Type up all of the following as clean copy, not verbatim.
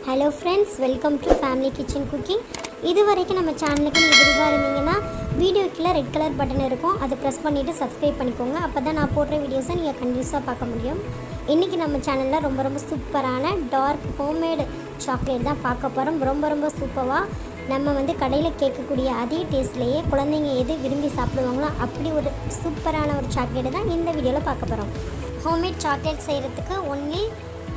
Hello friends, welcome to family kitchen cooking. இது வரைக்கும் நம்ம சேனலுக்கு நீங்கள் புதுசாக இருந்தீங்கன்னா வீடியோக்கில் ரெட் கலர் பட்டன் இருக்கும், அதை ப்ரெஸ் பண்ணிவிட்டு சப்ஸ்கிரைப் பண்ணிக்கோங்க. அப்போ தான் நான் போடுற வீடியோஸை நீங்கள் கண்டினியூஸாக பார்க்க முடியும். இன்றைக்கி நம்ம சேனலில் ரொம்ப சூப்பரான டார்க் ஹோம்மேடு சாக்லேட் தான் பார்க்க போகிறோம். ரொம்ப சூப்பராக நம்ம கடையில் கேட்கக்கூடிய அதே டேஸ்ட்லேயே குழந்தைங்க எது விரும்பி சாப்பிடுவாங்களோ அப்படி ஒரு சூப்பரான ஒரு சாக்லேட்டு தான் இந்த வீடியோவில் பார்க்க போகிறோம். ஹோம்மேட் சாக்லேட் செய்கிறதுக்கு ஒன்லி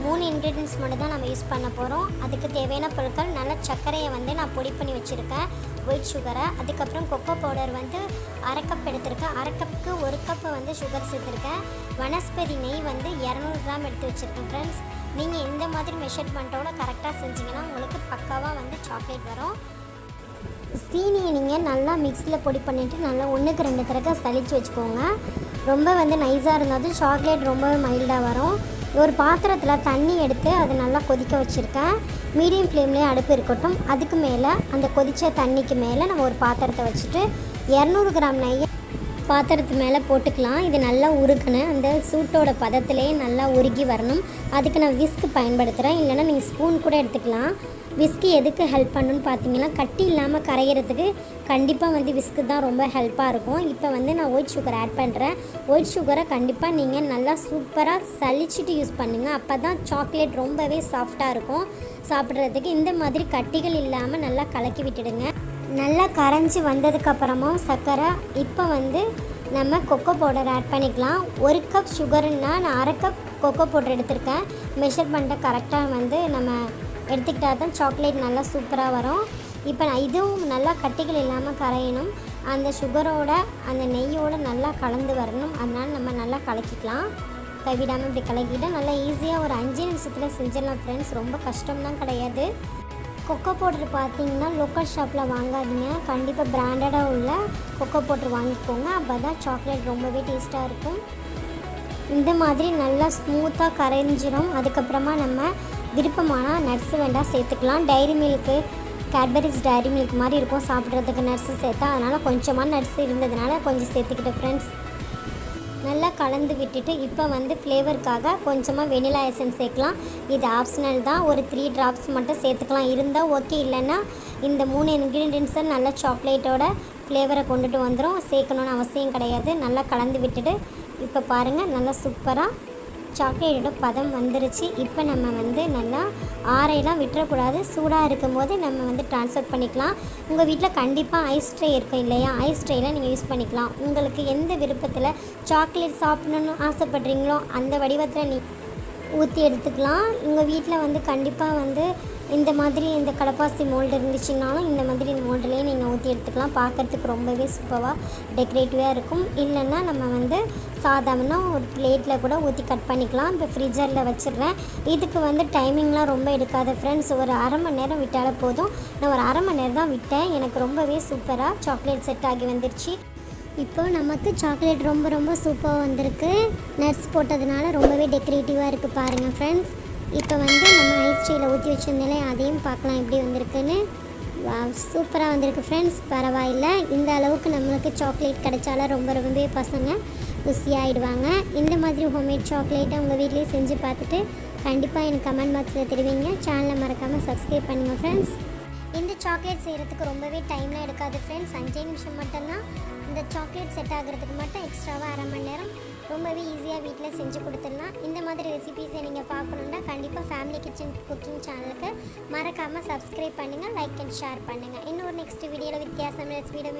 3 இன்க்ரீடியன்ஸ் மட்டும் தான் நம்ம யூஸ் பண்ண போகிறோம். அதுக்கு தேவையான பொருட்கள், நல்ல சர்க்கரையை நான் பொடி பண்ணி வச்சுருக்கேன், ஒயிட் சுகரை. அதுக்கப்புறம் கொக்கோ பவுடர் 1/2 கப் எடுத்திருக்கேன். 1/2 கப்புக்கு 1 கப்பு சுகர் சேர்த்துருக்கேன். வனஸ்பதி நெய் 200 கிராம் எடுத்து வச்சுருக்கேன். ஃப்ரெண்ட்ஸ், நீங்கள் இந்த மாதிரி மெஷர்மெண்ட்டோட கரெக்டாக செஞ்சிங்கன்னா உங்களுக்கு பக்காவாக சாக்லேட் வரும். சீனியை நீங்கள் நல்லா மிக்ஸியில் பொடி பண்ணிவிட்டு நல்லா 1க்கு 2 தடவை சலிச்சு வச்சுக்கோங்க. ரொம்ப நைஸாக இருந்தாலும் சாக்லேட் ரொம்பவே மைல்டாக வரும். ஒரு பாத்திரத்தில் தண்ணி எடுத்து அதை நல்லா கொதிக்க வச்சுருக்கேன். மீடியம் ஃப்ளேம்லேயே அடுப்பு இருக்கட்டும். அதுக்கு மேலே அந்த கொதித்த தண்ணிக்கு மேலே நம்ம ஒரு பாத்திரத்தை வச்சுட்டு 200 கிராம் நெய்யை பாத்திரத்து மேலே போட்டுக்கலாம். இது நல்லா உருக்கணும், அந்த சூட்டோட பதத்திலே நல்லா உருகி வரணும். அதுக்கு நான் விஸ்க் பயன்படுத்துகிறேன், இல்லைனா நீங்கள் ஸ்பூன் கூட எடுத்துக்கலாம். விஸ்க்கு எதுக்கு ஹெல்ப் பண்ணுன்னு பார்த்தீங்கன்னா, கட்டி இல்லாமல் கரைகிறதுக்கு கண்டிப்பாக விஸ்க்கு தான் ரொம்ப ஹெல்ப்பாக இருக்கும். இப்போ நான் ஒயிட் சுகர் ஆட் பண்ணுறேன். ஒயிட் சுகரை கண்டிப்பாக நீங்கள் நல்லா சூப்பராக சலிச்சிட்டு யூஸ் பண்ணுங்கள். அப்போ தான் சாக்லேட் ரொம்பவே சாஃப்டாக இருக்கும் சாப்பிட்றதுக்கு. இந்த மாதிரி கட்டிகள் இல்லாமல் நல்லா கலக்கி விட்டுடுங்க. நல்லா கரைஞ்சி வந்ததுக்கப்புறமும் சர்க்கரை இப்போ நம்ம கொக்கோ பவுடர் ஆட் பண்ணிக்கலாம். 1 கப் சுகருன்னா நான் 1/2 கப் கொக்கோ பவுடர் எடுத்திருக்கேன். மெஷர்மெண்ட்டை கரெக்டாக நம்ம எடுத்துக்கிட்டால் தான் சாக்லேட் நல்லா சூப்பராக வரும். இப்போ இதுவும் நல்லா கட்டிகள் இல்லாமல் கரையணும். அந்த சுகரோட அந்த நெய்யோடு நல்லா கலந்து வரணும். அதனால் நம்ம நல்லா கலக்கிக்கலாம். கைவிடாமல் இப்படி கலக்கிட்டால் நல்லா ஈஸியாக ஒரு 5 நிமிஷத்தில் செஞ்சிடலாம். ஃப்ரெண்ட்ஸ், ரொம்ப கஷ்டம்லாம் கிடையாது. கொக்கோ பவுடர் பார்த்திங்கன்னா லோக்கல் ஷாப்பில் வாங்காதீங்க, கண்டிப்பாக பிராண்டடாக உள்ள கொக்கோ பவுடர் வாங்கிக்கோங்க. அப்போ தான் சாக்லேட் ரொம்பவே டேஸ்ட்டாக இருக்கும். இந்த மாதிரி நல்லா ஸ்மூத்தாக கரைஞ்சிடும். அதுக்கப்புறமா நம்ம விருப்பமான நட்ஸ் வேண்டாம் சேர்த்துக்கலாம். Dairy milk, Cadbury's dairy milk மாதிரி இருக்கும் சாப்பிட்றதுக்கு நட்ஸு சேர்த்தா. அதனால் கொஞ்சமாக நட்ஸ் இருந்ததுனால கொஞ்சம் சேர்த்துக்கிட்டேன். ஃப்ரெண்ட்ஸ், நல்லா கலந்து விட்டுட்டு இப்போ ஃப்ளேவருக்காக கொஞ்சமாக வெனிலா எசன்ஸ் சேர்க்கலாம். இது ஆப்ஷனல் தான், ஒரு 3 ட்ராப்ஸ் மட்டும் சேர்த்துக்கலாம். இருந்தால் ஓகே, இல்லைன்னா இந்த 3 இன்க்ரீடியன்ஸை நல்லா சாக்லேட்டோட ஃப்ளேவரை கொண்டுட்டு வந்துடும். சேர்க்கணுன்னு அவசியம் கிடையாது. நல்லா கலந்து விட்டுட்டு இப்போ பாருங்கள், நல்லா சூப்பராக சாக்லேட்டோட பதம் வந்துருச்சு. இப்போ நம்ம நல்லா ஆறையெல்லாம் விட்டுறக்கூடாது. சூடாக இருக்கும்போது நம்ம ட்ரான்ஸ்ஃபர் பண்ணிக்கலாம். உங்கள் வீட்டில் கண்டிப்பாக ஐஸ் ட்ரே இருக்கும் இல்லையா, ஐஸ் ட்ரேயில் நீங்கள் யூஸ் பண்ணிக்கலாம். உங்களுக்கு எந்த விருப்பத்தில் சாக்லேட் சாப்பிடணுன்னு ஆசைப்படுறீங்களோ அந்த வடிவத்தில் நீ ஊற்றி எடுத்துக்கலாம். உங்கள் வீட்டில் கண்டிப்பாக இந்த மாதிரி இந்த கடப்பாசி மோல்டு இருந்துச்சுன்னாலும் இந்த மாதிரி இந்த மோல்டுலேயே நீங்கள் ஊற்றி எடுத்துக்கலாம். பார்க்குறதுக்கு ரொம்பவே சூப்பராக டெக்கரேட்டிவாக இருக்கும். இல்லைன்னா நம்ம சாதாரண ஒரு பிளேட்டில் கூட ஊற்றி கட் பண்ணிக்கலாம். இப்போ ஃப்ரிட்ஜரில் வச்சிடுறேன். இதுக்கு டைமிங்லாம் ரொம்ப எடுக்காத ஃப்ரெண்ட்ஸ், ஒரு 1/2 மணி நேரம் விட்டாலே போதும். நான் ஒரு 1/2 மணி நேரம் தான் விட்டேன். எனக்கு ரொம்பவே சூப்பராக சாக்லேட் செட் ஆகி வந்துருச்சு. இப்போ நமக்கு சாக்லேட் ரொம்ப சூப்பராக வந்திருக்கு. நட்ஸ் போட்டதுனால ரொம்பவே டெக்கரேட்டிவாக இருக்குது பாருங்கள் ஃப்ரெண்ட்ஸ். இப்போ நம்ம ஐஸ் ட்ரேயில் ஊற்றி வச்சிருந்தாலே அதையும் பார்க்கலாம் எப்படி வந்திருக்குன்னு. சூப்பராக வந்திருக்கு ஃப்ரெண்ட்ஸ். பரவாயில்லை, இந்த அளவுக்கு நம்மளுக்கு சாக்லேட் கிடைச்சாலும் ரொம்பவே பசங்க ருசியாகிடுவாங்க. இந்த மாதிரி ஹோம்மேட் சாக்லேட்டை உங்கள் வீட்லேயே செஞ்சு பார்த்துட்டு கண்டிப்பாக எனக்கு கமெண்ட் பாக்ஸில் தெரிவிங்க. சேனலை மறக்காமல் சப்ஸ்கிரைப் பண்ணுங்கள் ஃப்ரெண்ட்ஸ். இந்த சாக்லேட் செய்கிறதுக்கு ரொம்பவே டைம்லாம் எடுக்காது ஃப்ரெண்ட்ஸ். 5 நிமிஷம் மட்டும்தான். இந்த சாக்லேட் செட் ஆகிறதுக்கு மட்டும் எக்ஸ்ட்ராவாக 1/2 மணி நேரம் ரொம்பவே ஈஸியாக வீட்டில் செஞ்சு கொடுத்துடலாம். இந்த மாதிரி ரெசிபீஸை நீங்கள் பார்க்கணுன்னா கண்டிப்பாக ஃபேமிலி கிச்சன் குக்கிங் சேனலுக்கு மறக்காமல் சப்ஸ்கிரைப் பண்ணுங்கள், லைக் அண்ட் ஷேர் பண்ணுங்கள். இன்னொரு நெக்ஸ்ட் வீடியோவில் வித்தியாசம் வீடியோ